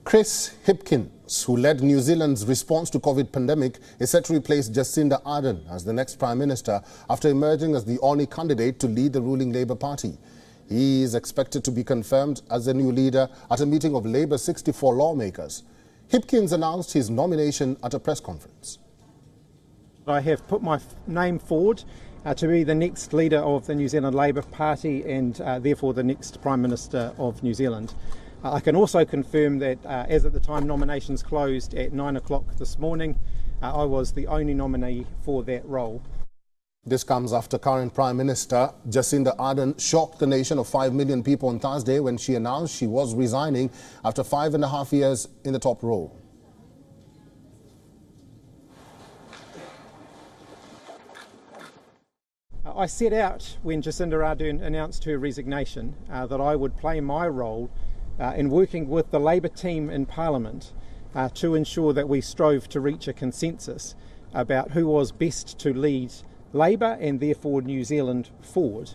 Chris Hipkins, who led New Zealand's response to Covid pandemic, is set to replace Jacinda Ardern as the next Prime Minister after emerging as the only candidate to lead the ruling Labour Party. He is expected to be confirmed as the new leader at a meeting of Labour's 64 lawmakers. Hipkins announced his nomination at a press conference. I have put my name forward to be the next leader of the New Zealand Labour Party and therefore the next Prime Minister of New Zealand. I can also confirm that as at the time nominations closed at 9 o'clock this morning, I was the only nominee for that role. This comes after current Prime Minister Jacinda Ardern shocked the nation of 5 million people on Thursday when she announced she was resigning after 5.5 years in the top role. I set out when Jacinda Ardern announced her resignation that I would play my role in working with the Labour team in Parliament to ensure that we strove to reach a consensus about who was best to lead Labour and therefore New Zealand forward.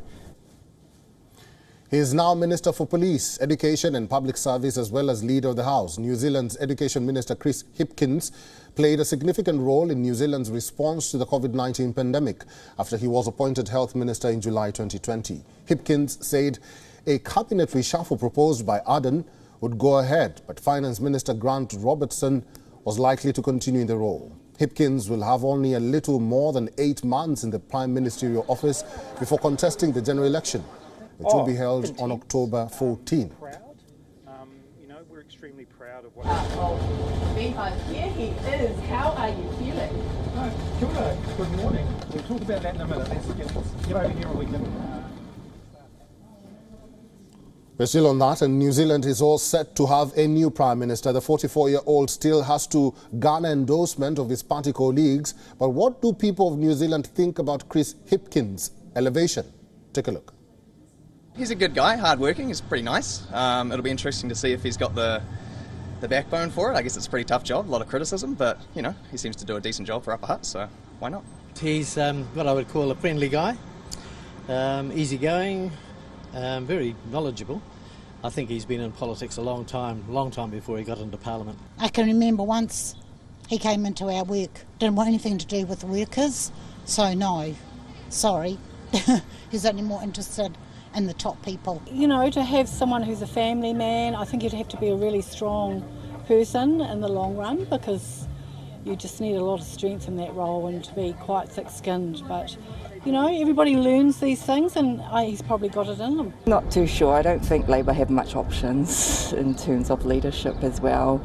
He is now Minister for Police, Education and Public Service as well as Leader of the House. New Zealand's Education Minister Chris Hipkins played a significant role in New Zealand's response to the Covid-19 pandemic after he was appointed Health Minister in July 2020. Hipkins said a cabinet reshuffle proposed by Ardern would go ahead, but Finance Minister Grant Robertson was likely to continue in the role. Hipkins will have only a little more than 8 months in the Prime Ministerial office before contesting the general election, which will be held on October 14. We're extremely proud of what... Here he is. How are you feeling? Kia ora. Good morning. We'll talk about that in a minute. Let's get over here and we can... We're still on that, and New Zealand is all set to have a new Prime Minister. The 44-year-old still has to garner endorsement of his party colleagues. But what do people of New Zealand think about Chris Hipkins' elevation? Take a look. He's a good guy, hard-working, he's pretty nice. It'll be interesting to see if he's got the backbone for it. I guess it's a pretty tough job, a lot of criticism, but, he seems to do a decent job for Upper Hutt, so why not? He's what I would call a friendly guy, easygoing, very knowledgeable. I think he's been in politics a long time before he got into Parliament. I can remember once he came into our work, didn't want anything to do with the workers, so no, sorry. He's only more interested in the top people. To have someone who's a family man, I think you'd have to be a really strong person in the long run because you just need a lot of strength in that role and to be quite thick-skinned. But, everybody learns these things and he's probably got it in him. Not too sure. I don't think Labour have much options in terms of leadership as well.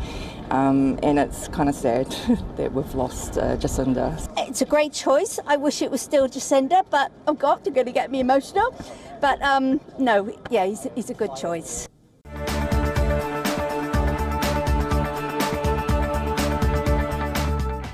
And it's kind of sad that we've lost Jacinda. It's a great choice. I wish it was still Jacinda, but oh God, you're going to get me emotional. But no, yeah, he's a good choice.